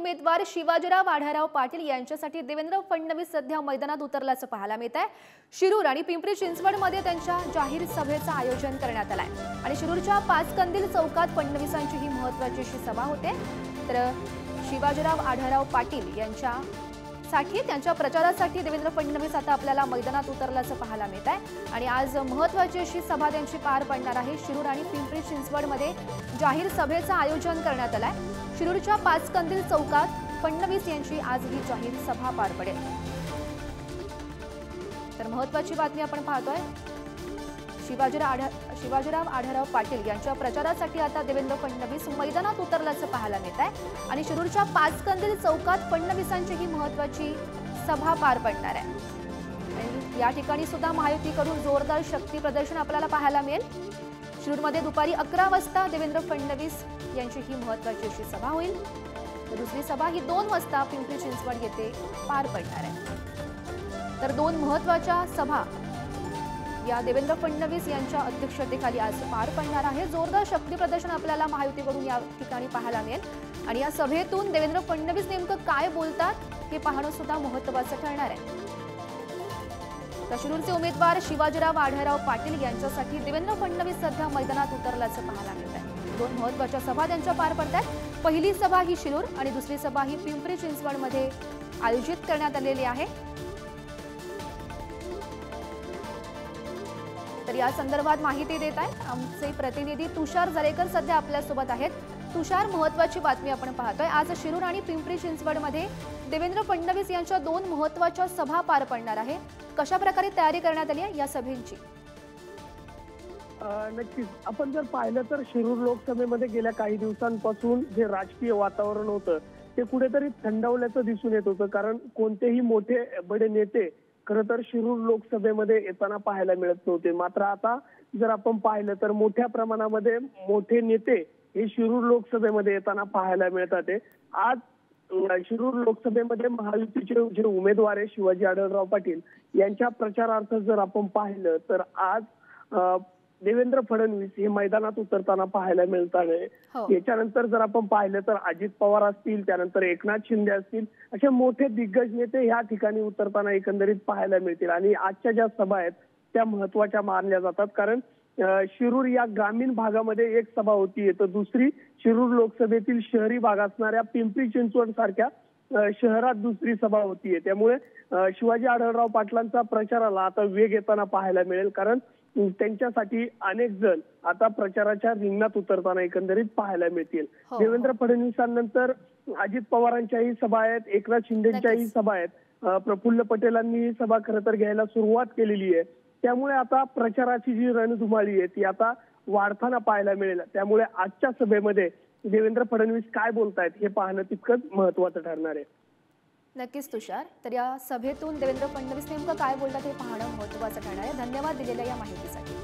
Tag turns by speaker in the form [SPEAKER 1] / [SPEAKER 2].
[SPEAKER 1] उमेदवार शिवाजीराव आढळराव पाटील यांच्यासाठी देवेंद्र फडणवीस सध्या मैदानात उतरल्याचं पाहायला मिळत आहे। शिरूर आणि पिंपरी चिंचवडमध्ये त्यांच्या जाहीर सभेचं आयोजन करण्यात आलंय आणि शिरूरच्या पाचकंदील चौकात फडणवीसांची ही महत्त्वाची सभा होते। तर शिवाजीराव आढळराव पाटील त्यांच्या प्रचारासाठी देवेंद्र फडणवीस आता आपल्याला मैदानात उतरल्याचं पाहायला मिळत आहे आणि आज महत्त्वाची अशी सभा त्यांची पार पडणार आहे। शिरूर आणि पिंपरी चिंचवडमध्ये जाहीर सभेचं आयोजन करण्यात आलंय। शिरूरच्या पाचकंदील चौकात फडणवीस यांची आज ही जाहीर सभा पार पडेल। तर महत्त्वाची बातमी आपण पाहतोय, शिवाजीराव आढळराव पाटील यांच्या प्रचारासाठी आता देवेंद्र फडणवीस मैदानात उतरल्याचं पाहायला मिळत आहे आणि शिरूरच्या पाचकंदील चौकात फडणवीसांची ही महत्त्वाची सभा पार पडणार आहे आणि या ठिकाणी सुद्धा महायुतीकडून जोरदार शक्ती प्रदर्शन आपल्याला पाहायला मिळेल। शिरूरमध्ये दुपारी 11 वाजता देवेंद्र फडणवीस यांची ही महत्त्वाची अशी सभा होईल तर दुसरी सभा ही 2 वाजता पिंपरी चिंचवड येथे पार पडणार आहे। तर 2 महत्त्वाच्या सभा या देवेंद्र फडणवीस यांच्या अध्यक्षतेखाली आज पार पडणार आहे। जोरदार शक्ती प्रदर्शन आपल्याला महायुतीकडून या ठिकाणी पाहायला मिळेल आणि या सभेतून देवेंद्र फडणवीस नेमकं काय बोलतात हे पाहणं सुद्धा महत्त्वाचं ठरणार आहे। तर शिरूरचे उमेदवार शिवाजीराव आढळराव पाटील यांच्यासाठी देवेंद्र फडणवीस सध्या मैदानात उतरल्याचं पाहायला मिळत आहे। 2 महत्त्वाच्या सभा त्यांच्या पार पडतात। पहिली सभा ही शिरूर आणि दुसरी सभा ही पिंपरी चिंचवडमध्ये आयोजित करण्यात आलेली आहे। तर या संदर्भात माहिती देत आहेत आमचे प्रतिनिधी तुषार जरेकर सध्या आपल्या सोबत आहेत। तुषार, महत्त्वाची बातमी आपण पाहतोय, आज शिरूर आणि पिंपरी चिंचवडमध्ये देवेंद्र फडणवीस यांच्या 2 महत्त्वाच्या सभा पार पडणार आहे। कशा प्रकारे तयारी करण्यात आली आहे या सभेची?
[SPEAKER 2] नक्कीच आपण जर पाहिलं तर शिरूर लोकसभेमध्ये गेल्या काही दिवसांपासून जे राजकीय वातावरण होतं ते कुठेतरी थंडावल्याचं दिसून येत होतं, कारण कोणतेही मोठे बडे नेते खरं तर शिरूर लोकसभेमध्ये येताना पाहायला मिळत नव्हते। मात्र आता जर आपण पाहिलं तर मोठ्या प्रमाणामध्ये मोठे नेते हे शिरूर लोकसभेमध्ये येताना पाहायला मिळतात। आज शिरूर लोकसभेमध्ये महायुतीचे जे उमेदवार आहे शिवाजी आढळराव पाटील यांच्या प्रचारार्थ जर आपण पाहिलं तर आज देवेंद्र फडणवीस हे मैदानात उतरताना पाहायला मिळतात। याच्यानंतर जर आपण पाहिलं तर अजित पवार असतील, त्यानंतर एकनाथ शिंदे असतील, असे मोठे दिग्गज नेते या ठिकाणी उतरताना एकंदरीत पाहायला मिळतील आणि आजच्या ज्या सभा आहेत त्या महत्त्वाच्या मानल्या जातात, कारण शिरूर या ग्रामीण भागामध्ये एक सभा होती तर दुसरी शिरूर लोकसभेतील शहरी भाग असणाऱ्या पिंपरी चिंचवड सारख्या शहरात दुसरी सभा होतीये। त्यामुळे शिवाजी आढळराव पाटलांचा प्रचाराला आता वेग येताना पाहायला मिळेल, कारण त्यांच्यासाठी अनेक जण आता प्रचाराच्या रिंगणात उतरताना एकंदरीत पाहायला मिळतील। देवेंद्र फडणवीसांनंतर अजित पवारांच्याही सभा आहेत, एकनाथ शिंदेंच्याही सभा आहेत, प्रफुल्ल पटेलांनी ही सभा खरं तर घ्यायला सुरुवात केलेली आहे। त्यामुळे आता प्रचाराची जी रणधुमाळी आहे ती आता वाढताना पाहायला मिळेल। त्यामुळे आजच्या सभेमध्ये देवेंद्र फडणवीस काय बोलतायत हे पाहणं तितकंच महत्त्वाचं ठरणार आहे।
[SPEAKER 1] नक्कीच तुषार, तर या सभेतून देवेंद्र फडणवीस नेमकं काय बोलतात हे पाहणं महत्त्वाचं ठरणार आहे। धन्यवाद दिलेल्या या माहितीसाठी।